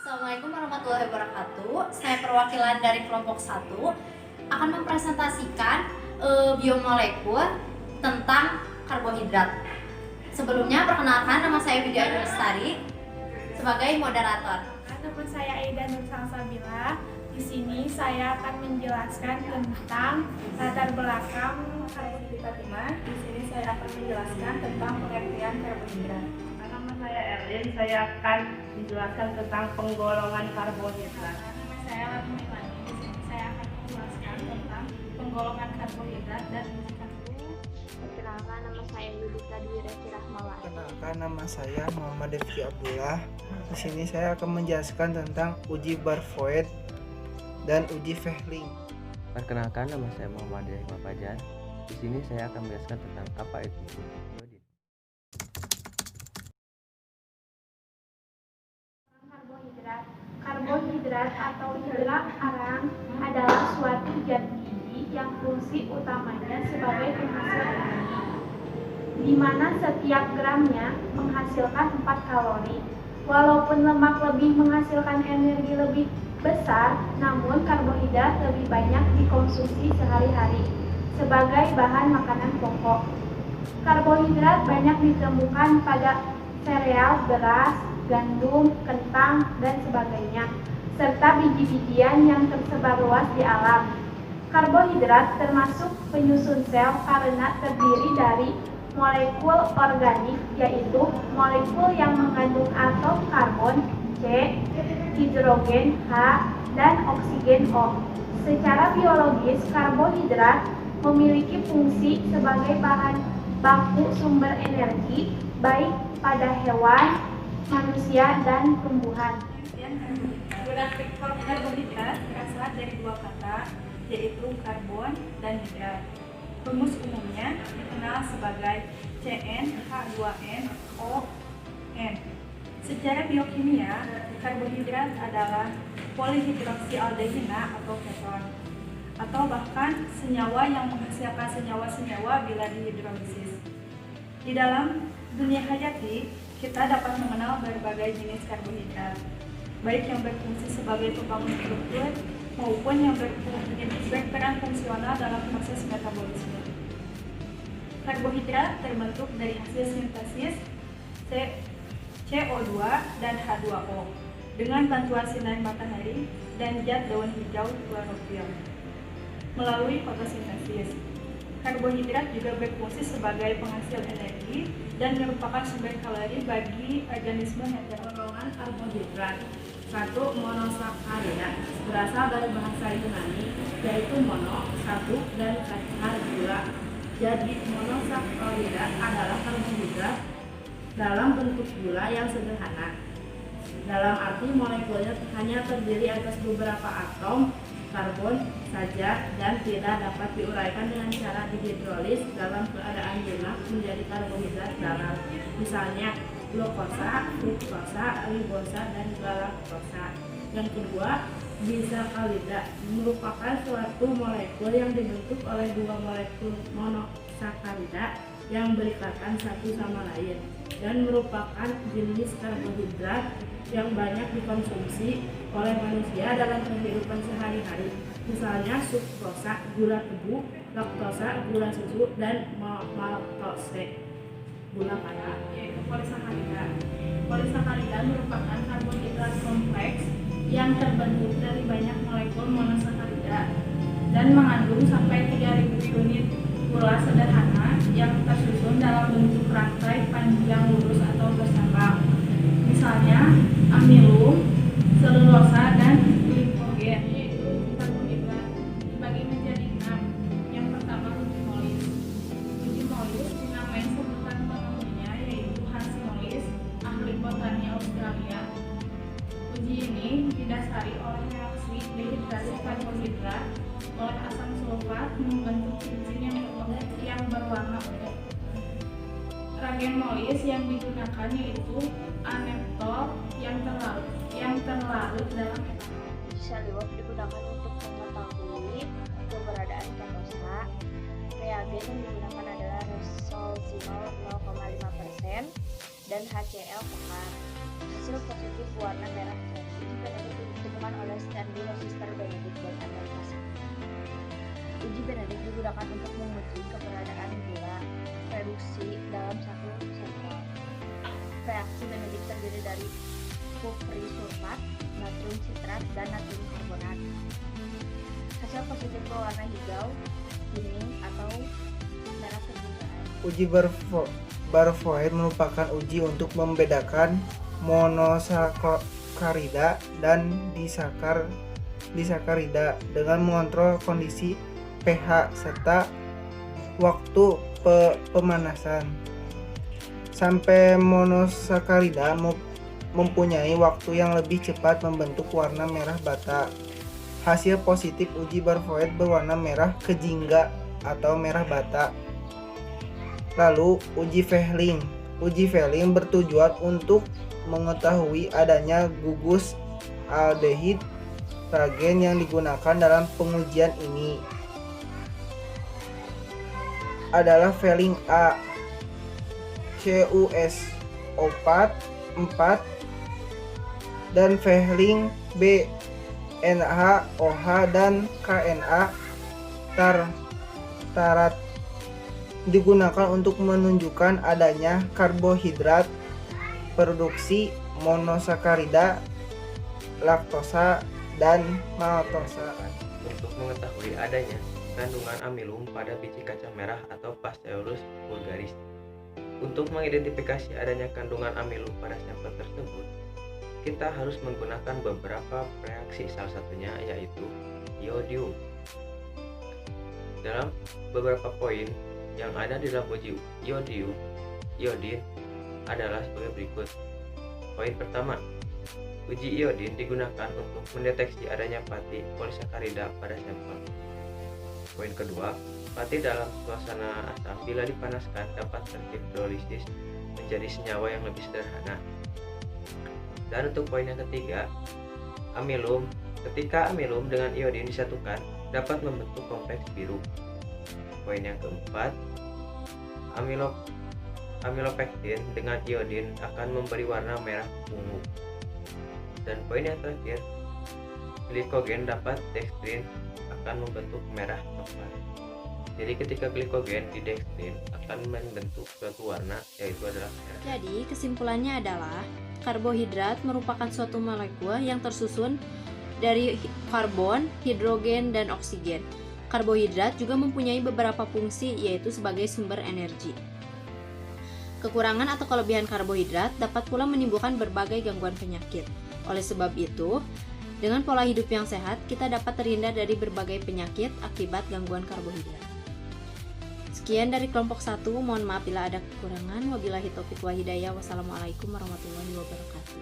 Assalamualaikum warahmatullahi wabarakatuh. Saya perwakilan dari kelompok 1 akan mempresentasikan biomolekul tentang karbohidrat. Sebelumnya perkenalkan, nama saya Widya Ayu Lestari sebagai moderator. Nama saya Aida Nur Salsabila. Di sini saya akan menjelaskan tentang latar belakang karbohidrat. Di sini saya akan menjelaskan tentang pengertian karbohidrat. Nama saya Erlin, saya akan menjelaskan tentang penggolongan karbohidrat. Nama saya Latmilani. Di sini saya akan menjelaskan tentang penggolongan karbohidrat dan Perkenalkan, nama saya Yudita Dwi Reci Rahmawati. Perkenalkan, nama saya Muhammad Rifki Abdullah. Di sini saya akan menjelaskan tentang uji Barfoed dan uji Fehling. Perkenalkan, nama saya Muhammad Yahya Fajar. Di sini saya akan menjelaskan tentang apa itu biodiesel. Karbohidrat atau istilah arang adalah suatu zat gizi yang fungsi utamanya sebagai penghasil energi, di mana setiap gramnya menghasilkan 4 kalori. Walaupun lemak lebih menghasilkan energi lebih besar, namun karbohidrat lebih banyak dikonsumsi sehari-hari sebagai bahan makanan pokok. Karbohidrat banyak ditemukan pada sereal, beras, gandum, kentang, dan sebagainya, serta biji-bijian yang tersebar luas di alam. Karbohidrat termasuk penyusun sel karena terdiri dari molekul organik, yaitu molekul yang mengandung atom karbon C, hidrogen H, dan oksigen O. Secara biologis, karbohidrat memiliki fungsi sebagai bahan baku sumber energi baik pada hewan, manusia, dan tumbuhan. Karbohidrat berasal dari dua kata, yaitu karbon dan hidrat. Rumus umumnya dikenal sebagai CnH2nOn. Secara biokimia, karbohidrat adalah polihidroksialdehina atau keton, atau bahkan senyawa yang menghasilkan senyawa-senyawa bila dihidrolisis. Di dalam dunia hayati, kita dapat mengenal berbagai jenis karbohidrat, baik yang berfungsi sebagai pembangun struktur maupun yang berperan fungsional dalam proses metabolisme. Karbohidrat terbentuk dari hasil sintesis CO2 dan H2O dengan bantuan sinar matahari dan zat daun hijau klorofil melalui fotosintesis. Karbohidrat juga berfungsi sebagai penghasil energi dan merupakan sumber kalori bagi organisme heterogolongan karbohidrat. 1. Monosakarida berasal dari bahasa Yunani, yaitu mono, satu, dan sakar, gula. Jadi monosakarida adalah karbohidrat dalam bentuk gula yang sederhana. Dalam arti molekulnya hanya terdiri atas beberapa atom karbon saja dan tidak dapat diuraikan dengan cara dihidrolis dalam keadaan jenak menjadi karbohidrat dalam, misalnya glukosa, fruktosa, ribosa, dan galaktosa. Yang kedua, disakarida merupakan suatu molekul yang dibentuk oleh dua molekul monosakarida yang berikatan satu sama lain dan merupakan jenis karbohidrat yang banyak dikonsumsi oleh manusia dalam kehidupan sehari-hari, misalnya sukrosa, gula tebu, laktosa, gula susu, dan maltose, gula panah, yaitu polisakarida. Polisakarida merupakan karbohidrat kompleks yang terbentuk dari banyak molekul monosakarida dan mengandung sampai 3000 unit gula sederhana yang tersusun dalam bentuk rantai panjang lurus atau bersambang, misalnya amilum, selulosa, dan glikogen. Yaitu karbohidrat dibagi menjadi 6. Yang pertama, uji molis. Uji molis dinamai sebutan pengamunya yaitu Hans Molis, ahli botani Australia. Uji ini didasari oleh reaksi dehidrasi karbohidrat oleh asam sulfat membentuk benzin yang berwarna ungu. Reagen molis yang digunakan yaitu anetol yang terlarut dalam etanol. Seliwak digunakan untuk mengetahui keberadaan ketosa. Reagen yang digunakan adalah resolzinol 0,5% dan HCl pekan. Hasil positif warna merah putih. digunakan untuk menguji keberadaan gula reduksi dalam satu sampel. Reaksi menelik terdiri dari kufri sulfat, natrium sitrat, dan natrium karbonat. Hasil positif berwarna hijau, kuning, atau merah permukaan. Uji Barfoed merupakan uji untuk membedakan monosakarida dan disakarida dengan mengontrol kondisi pH serta waktu pemanasan. Sampai monosakarida mempunyai waktu yang lebih cepat membentuk warna merah bata. Hasil positif uji Barfoed berwarna merah kejingga atau merah bata. Lalu uji Fehling. Uji Fehling bertujuan untuk mengetahui adanya gugus aldehid reagen yang digunakan dalam pengujian ini adalah Fehling A, CuSO4 dan Fehling B, NaOH dan KNa tartarat, digunakan untuk menunjukkan adanya karbohidrat, produksi monosakarida, laktosa, dan maltosa. Untuk mengetahui adanya kandungan amilum pada biji kacang merah atau Pasteuris vulgaris. Untuk mengidentifikasi adanya kandungan amilum pada sampel tersebut, kita harus menggunakan beberapa reaksi, salah satunya yaitu iodium. Dalam beberapa poin yang ada di dalam uji iodin adalah sebagai berikut. Poin pertama, uji iodin digunakan untuk mendeteksi adanya pati polisakarida pada sampel. Poin kedua, pati dalam suasana asam bila dipanaskan dapat terhidrolisis menjadi senyawa yang lebih sederhana. Dan untuk poin yang ketiga, amilum. Ketika amilum dengan iodin disatukan dapat membentuk kompleks biru. Poin yang keempat, amilopektin dengan iodin akan memberi warna merah ungu. Dan poin yang terakhir, glikogen dapat dekstrin akan membentuk merah coklat. Jadi ketika glikogen di dekstrin akan membentuk suatu warna, yaitu adalah merah. Jadi kesimpulannya adalah karbohidrat merupakan suatu molekul yang tersusun dari karbon, hidrogen, dan oksigen. Karbohidrat juga mempunyai beberapa fungsi, yaitu sebagai sumber energi. Kekurangan atau kelebihan karbohidrat dapat pula menimbulkan berbagai gangguan penyakit. Oleh sebab itu, dengan pola hidup yang sehat, kita dapat terhindar dari berbagai penyakit akibat gangguan karbohidrat. Sekian dari kelompok 1, mohon maaf bila ada kekurangan. Wabillahi taufiq wal hidayah. Wassalamualaikum warahmatullahi wabarakatuh.